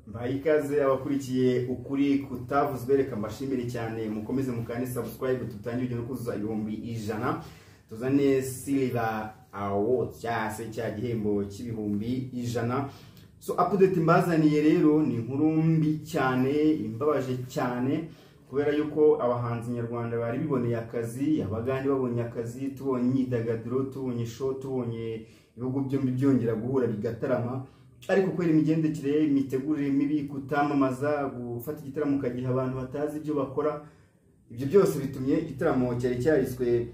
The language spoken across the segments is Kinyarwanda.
Ikaze abakurikiye ukuri kutavuzwe, reka mbashimire cyane mukomeze mukane subscribe tutangire no kuzuza 100 tuzane Silver Awards cyase cya gihembo cy'ibihumbi 100. So update mbazaniye rero ni inkuru mbi cyane imbabaje cyane kubera yuko abahanzi nyarwanda bari biboneye akazi, abagandi babonye akazi, tubonye imyidagaduro, tubonye show, tubonye ibihugu byombi byongera guhura bigatarama. Ariko kwera imigendekere imitegurire mibi, kutamamaza, gufata igitaramo kagiha abantu batazi ibyo bakora, ibyo byose bitumye igitaramo cyari cyariswe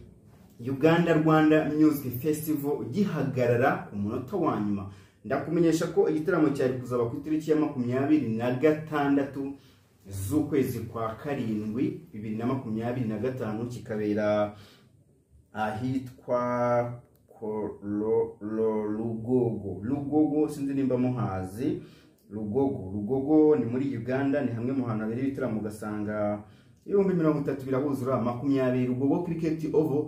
Uganda Rwanda Music Festival gihagarara ku munota wa nyuma. Ndakumenyesha ko igitaramo cyari kuzaba ku itariki ya 26 z'ukwezi kwa karindwi 2025 kikabera ahitwa Lugogo sinzi nimba muhazi. Lugogo ni muri Uganda, ni hamwe mu hantu habiri ibitaramo ugasanga 30 birabuzura 20. Lugogo Cricket Oval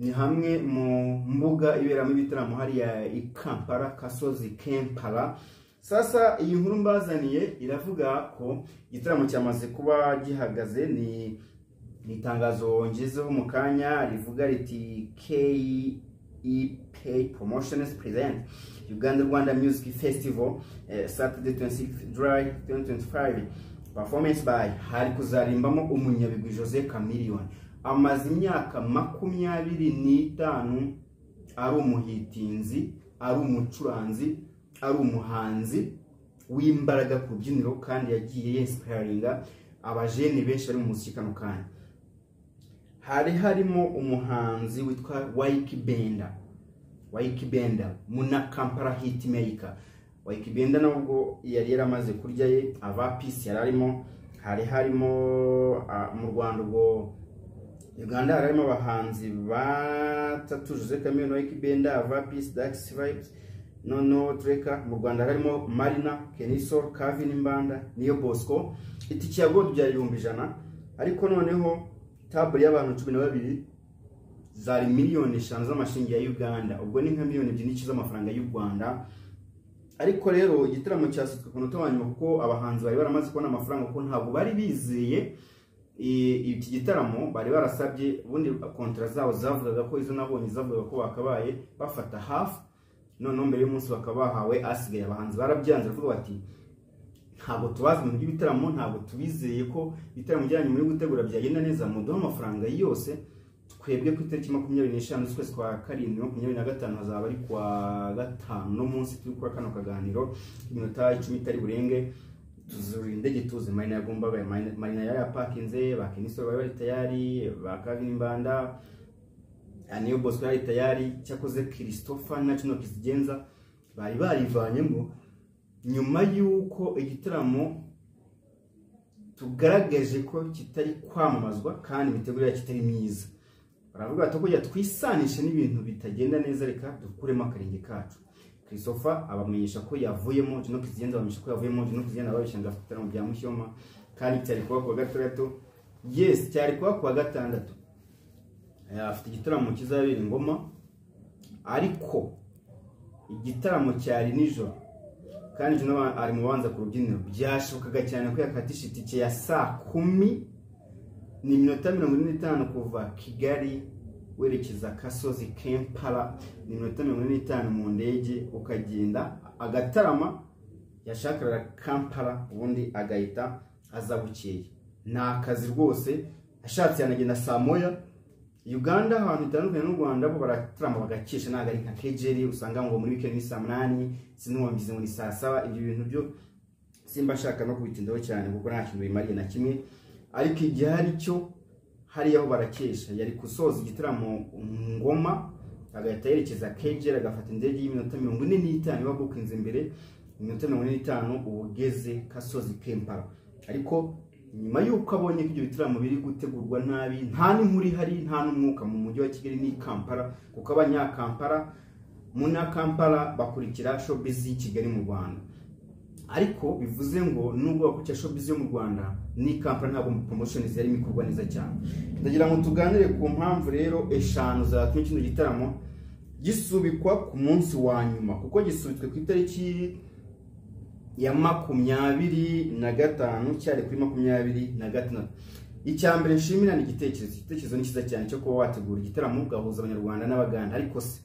ni hamwe mu mbuga iberamo ibitaramo hariya i Kampala, Kasozi Kampala. Sasa iyi nkuru mbazaniye iravuga ko igitaramo cyamaze kuba gihagaze. Ni itangazo ngezeho mu kanya rivuga riti KEP Promotions present Uganda Rwanda Music Festival Saturday 26 July 2025. Performance by hari kuzarimbamo umunyabigwi Jose Chameleone. Amaze imyaka 25 ari umuhitinzi, ari umucuranzi, ari umuhanzi w'imbaraga ku byiniro, kandi yagiye inspiringa abajene benshi bari mu muziki kano kanya. Hari harimo umuhanzi witwa Waikibenda Muna Kampala hitmaker. Waikibenda nubwo yari yaramaze kurya ye ava peace yararimo. Hari harimo mu Rwanda ubwo Uganda harimo abahanzi batatu: Jose Chameleone, Waikibenda, ava peace, Dax Vibes, Nono Treka. Mu Rwanda harimo Marina, Kenisol, Kavin Mbanda, Niyo Bosco. Itiki ya gold byari 100, ariko noneho table y'abantu 12 zari miliyoni 5 z'amashingi ya Uganda, ubwo ni nka miliyoni 2 z'amafaranga y'u Rwanda. Ariko rero igitaramo cyasitswe ku nota wanyuma kuko abahanzi bari baramaze kubona amafaranga, kuko ntabwo bari bizeye iki gitaramo. Bari barasabye ubundi kontra zabo zavugaga ko izo nabonye zavugaga ko bakabaye bafata half, none mbere y'umunsi bakabahawe asigaye. Abahanzi barabyanze bavuga bati ntabwo tubazi mu by'ibitaramo, ntabwo tubizeye ko ibitaramo byanyu muri gutegura byagenda neza, muduha amafaranga yose. Twebwe ku itariki 25 z'ukwezi kwa karindwi 2025 hazaba ari kwa gatanu no munsi turi kuri kano kaganiro iminota 10 itari burenge. Tuzuri indege tuze Marina yagombaga, Marina yari yapakinze, bakinisoro bari tayari, bakavina Mbanda, Niyo Bosco yari tayari. Cyakoze Christopher na Chino Kizigenza bari barivanyemo nyuma yuko igitaramo tugaragaje ko kitari kwamamazwa kandi imitegurire kitari myiza. Baravuga ati ko twisanishe n'ibintu bitagenda neza, reka dukuremo akarenge kacu. Christopher abamenyesha ko yavuyemo, Chino Kizigenza abamenyesha ko yavuyemo. Chino Kizigenza babishanga igitaramo bya Mushyoma kandi cyari kuba ku gatandatu. Yes, cyari kuba ku gatandatu. Afite igitaramo kizabera Ngoma, ariko igitaramo cyari nijoro kandi Juno ari mu banza ku rubyiniro. Byashokaga cyane ko yakatisha itike ya saa 10 ni minota 45 kuva Kigali werekeza Kasozi Kampala, ni minota 45 mu ndege ukagenda agatarama. Yashakara Kampala ubundi agahita aza bukeye. Nta kazi rwose ashatse yanagenda saa moya. Uganda abantu itandukanye n'u Rwanda bo baratrama bagakesha, naga ari nka kejeri usanga ngo muri weekend ni saa 8 sinumvize muri saa 7. Ibyo bintu byo simba shaka no kubitindaho cyane kuko nta kintu bimariye na kimwe. Ariko igihe hari cyo hari yaho barakesha. Yari kusoza igitaramo Ngoma agahita yerekeza kejeri, agafata indege y'iminota 45 babukinze imbere iminota 45 ubugeze Kasozi Kampala. Ariko nyuma yuko abonye ko ibyo bitaramo biri gutegurwa nabi, nta n'inkuri hari, nta n'umwuka mu mujyi wa Kigali ni Kampala, kuko abanyakampala Muna Kampala bakurikira showbiz y'I Kigali mu Rwanda. Ariko bivuze ngo nubwo bakurikira showbiz yo mu Rwanda ni Kampala, ntabwo promotions yari mikorwa neza cyane. Ndagira ngo tuganire ku mpamvu rero 5 zatumye kino gitaramo gisubikwa ku munsi wa nyuma, kuko gisubitswe ku itariki ya 25 cyari kuri 26. Icyambere nshimira ni igitekerezo ni cyiza cyane cyo kuba wategura igitaramo ugahuza abanyarwanda n'abaganda, ariko se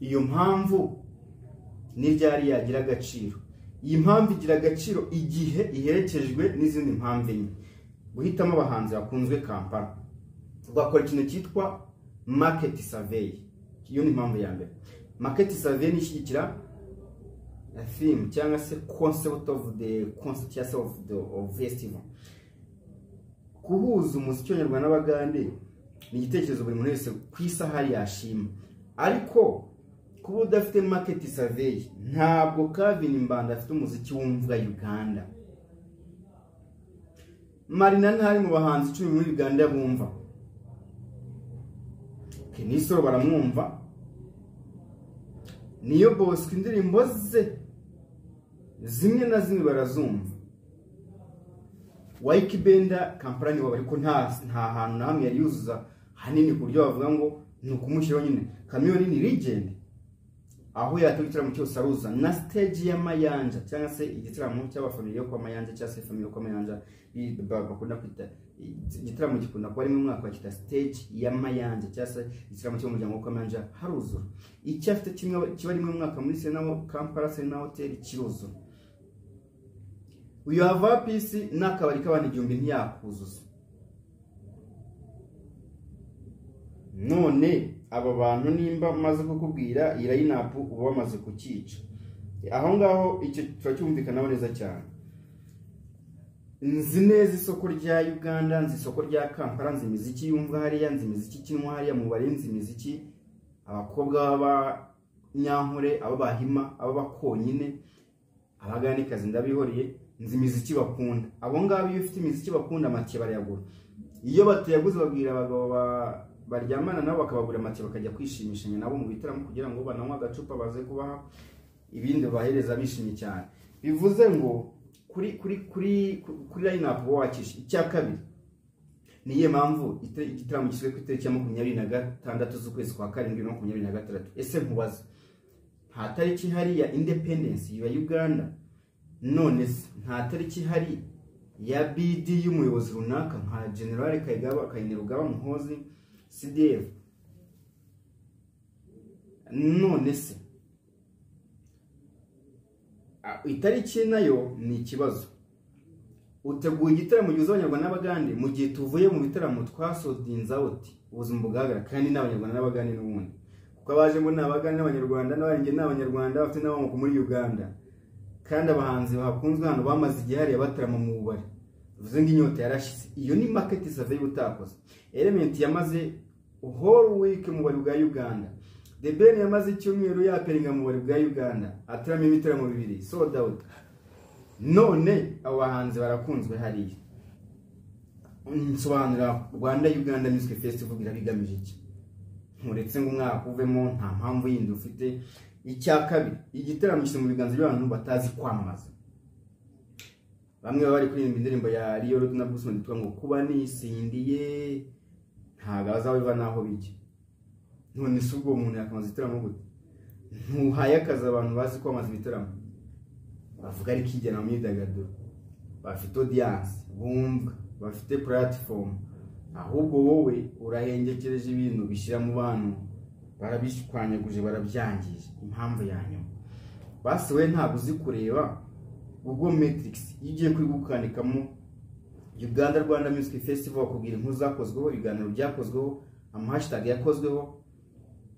iyo mpamvu ni ryari yagira agaciro? Iyi mpamvu igira agaciro igihe iherekejwe n'izindi mpamvu enye. Guhitamo abahanzi bakunzwe Kampala, ugakora ikintu cyitwa market survey. Iyo ni impamvu ya mbere. Market survey ni ishyigikira theme cyangwa se concept of the concert of the festival. Kuhuza umuziki w'Abanyarwanda n'Abagande ni igitekerezo buri muntu wese ku isahari yashima, ariko kuba udafite market survey ntabwo Kevin Mbanda afite umuziki wumvwa Uganda. Marina ntari mu bahanzi 10 muri Uganda bumva. Kenisoro baramwumva, niyo Bosco indirimbo ze zimwe na zimwe barazumva. Waikibenda Kampala ni wabari ko nta hantu na hamwe yari yuzuza hanini ku buryo bavuga ngo ni ukumushyiraho nyine. Kamiyoni ni legend, aho yatwitiramo cyose aruza na stage ya Mayanja cyangwa se igitaramo cy'abafamiliye kwa Mayanja cyangwa se family kwa Mayanja bakunda kwita igitaramo gikunda kuba ari mu mwaka wa kita stage ya Mayanja cyangwa se igitaramo cy'umuryango kwa Mayanja haruzura. Icyo afite kimwe kiba ari mu mwaka muri Senao Kampala Senao Hotel kiruzura. Uyu hava PC n'akabari k'abandi 1000 ntiyakuzuza. None aba bantu nimba maze kukubwira iyi line-up uba bamaze kukica. Aho ngaho icyo turacyumvikanaho neza cyane. Nzi neza isoko rya Uganda, nzi isoko rya Kampala, nzi imiziki yumva hariya, nzi imiziki kinwa hariya mu barenzi imiziki abakobwa baba Nyankore, aba bahima, aba bakonyine, abagani kazi ndabihoriye, nzi imiziki bakunda. Abo ngabo iyo ufite imiziki bakunda make barayagura. Iyo batayaguze babwira abagabo baryamana nabo bakabagura make bakajya kwishimishanya nabo mu bitaramo kugira ngo bananywa agacupa baze kubaha ibindi bahereza bishimye cyane. Bivuze ngo kuri line-up wakisha. Icya kabiri niye mpamvu igitaramo giswe ku itariki ya 26 z'ukwezi kwa 7 ese nkubaza nta tariki hari ya independence ya Uganda, none nta tariki hari ya BD y'umuyobozi runaka nka General Kainerugaba Muhozi CDF? None se itariki nayo ni ikibazo. Uteguye igitaramo gihuza Abanyarwanda n'Abagande mu gihe tuvuye mu bitaramo twasodinza out ubuzima bugagara kandi n'Abanyarwanda n'Abagande n'ubundi, kuko abaje ngo n'Abagande n'Abanyarwanda n'abaringe n'Abanyarwanda bafite n'abamoko muri Uganda, kandi abahanzi bakunzwe hano bamaze igihe hariya batarama mu bubari. Bivuze ngo inyota yarashize. Iyo ni market survey utakoze. Element yamaze whole week mu bari bwa Uganda. The Ben yamaze icyumweru yaperinga mu bari bwa Uganda, atarama imitaramo 2 sold out. None abahanzi barakunzwe hariya. Nsobanura Rwanda Uganda Music Festival birabigamije iki? Nturetse ngo umwaka uvemo nta mpamvu yindi ufite. Icya kabiri, igitaramo kiri mu biganza by'abantu batazi kwamamaza. Bamwe bari kuririmba indirimbo ya Rio Road na Bruce Melody ngo kuba nisindiye ntago azabiva naho bijye. None se ubwo umuntu yakamaza igitaramo gute? Ntuhaye akazi abantu bazi kwamamaza ibitaramo, bavuga ari kijyana mu myidagaduro, bafite audience bumva, bafite platform. Ahubwo wowe urahengekereje ibintu bishyira mu bantu, barabishwanyaguje barabyangije. Impamvu yanyu basi we ntabwo uzi kureba Google Metrics igiye kuri gukandikamo Uganda Rwanda Music Festival bakubwira inkuru zakozweho, ibiganiro byakozweho, hashtag yakozweho,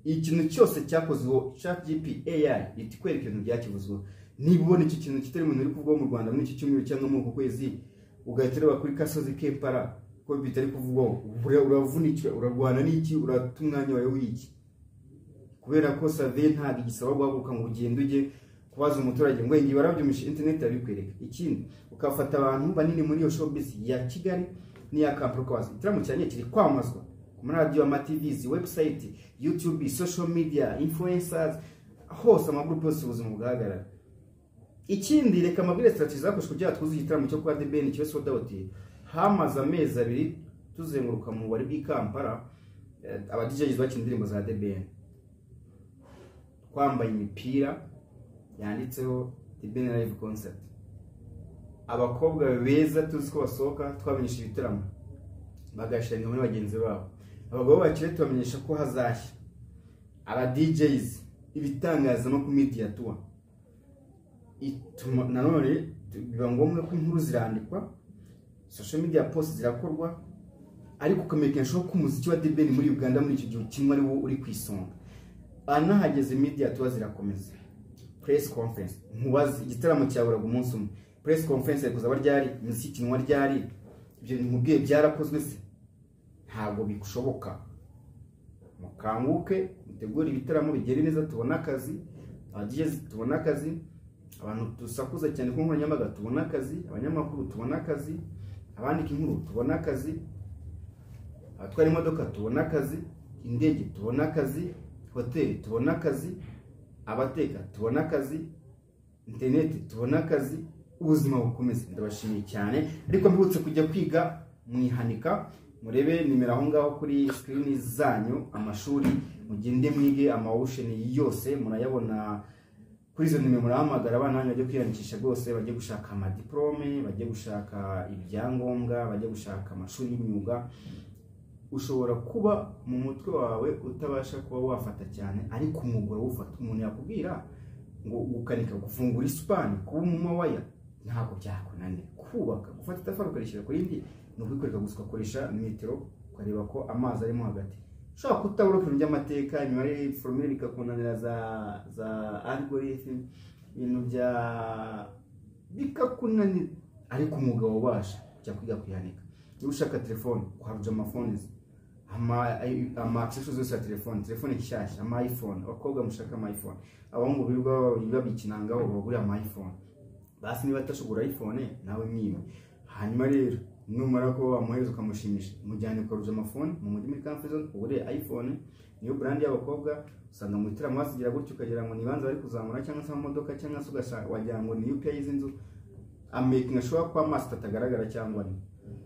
ikintu cyose cyakozweho. ChatGPT AI itikwereka ibintu byakivuzweho. Niba ubona iki kintu kitari mu ntiri kuvugwa mu Rwanda muri iki cyumweru cyangwa mu kwezi, ugaterwa kuri Kasozi Kempara ko bitari kuvugwaho, uravunikira, urarwana n'iki, uratumwanya wawe w'iki? Kubera ko survey ntabwo igisaba guhaguruka ngo ugende ujye kubaza umuturage ngo ngi barabyumisha internet abikwereka. Ikindi ukafata abantu banini muri iyo showbiz ya Kigali n'iya Kampala kwazi itaramo cyane kiri kwamazwa ku radio, ama TVs, website, YouTube, social media, influencers, hose amagroup yose ubuzima bwahagarara. Ikindi reka mabwire strategy zakoshwe kugira twuzuye igitaramo cyo kwa The Ben cyo sold out. Hamaze amezi 2 tuzenguruka mu bari b'Ikampala, aba DJs bakina indirimbo za The Ben, kwambaye imipira yanditseho The Ben Live Concert. abakobwa beza tuzi ko basohoka twamenyesha ibitaramo bagashinga muri bagenzi babo, abagabo bakire tubamenyesha ko hazashya, aba DJs, ibitangazamakuru media tour. Nanone biba ngombwa ko inkuru zirandikwa, social media posts zirakorwa, ariko ukamekensha ko umuziki wa The Ben muri Uganda muri icyo gihe kimwe ari wo uri kwisonga. Anahageze media tour zirakomeza, press conference, nkubazi igitaramo cyaburaga umunsi umwe, press conference yakoze abaryari, imiziki nwa ryari, ibyo nimubwiye byarakozwe se? Ntabwo bikushoboka. Mukanguke mutegura ibitaramo bigere neza, tubona akazi, abadijezi tubona akazi, abantu dusakuza cyane ku nkoranyambaga tubona akazi, abanyamakuru tubona akazi, abandika inkuru tubona akazi, abatwara imodoka tubona akazi, indege tubona akazi, hoteli tubona akazi, abateka tubona akazi, internet tubona akazi, ubuzima bukomeze. Ndabashimiye cyane, ariko mbibutse kujya kwiga mwihanika, murebe nimero aho ngaho kuri screen zanyu, amashuri mugende mwige amawusheni yose murayabona kuri izo nimero. Murahamagara abana bajye kwiyandikisha rwose, bajye gushaka ama diplome, bajye gushaka ibyangombwa, bajye gushaka amashuri y'imyuga. Ushobora kuba mu mutwe wawe utabasha kuba wafata cyane, ariko umugore ufata. Umuntu yakubwira ngo gukanika, gufungura isupani, kuba mu waya, ntabwo byakunanira. Kubaka, gufata itafari ukarishyira kuri indi, no kwikoreka gusa ukoresha metero, ukareba ko amazi arimo hagati. Ushobora kutabura ibintu by'amateka, imibare, formule bikakunanira za algorithm, ibintu bya bikakunanira, ariko umugabo ubasha kujya kwiga kwihanika. Niba ushaka telefone, kwaruja amaphones, ama accessories zose ya telefone nshyashya, ama iPhone, abakobwa mushaka ama iPhone, abahungu birirwa babikinangaho bagura ama iPhone. Basi niba atashobora iPhone nawe mwime. Hanyuma rero numara ko amuheza ukamushimisha, mujyane kwaruja amafone mu mujyi muri Comfort, ubure iPhone niyo brand y'abakobwa. Usanga mu itaramo wasigira gutyo ukagira ngo nibanza bari kuzamura, cyangwa se amamodoka, cyangwa se ugashaka wagira ngo ni UPI y'inzu, amaking ashobora kwa master atagaragara cyangwa ni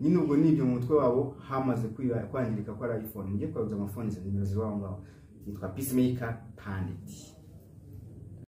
nyine ubwo nibyo mu mutwe wabo hamaze kwangirika kwa iPhone. Mujye kwaruja amafone, nimero zibaho ngaho. Nitwa Peacemaker Pandit.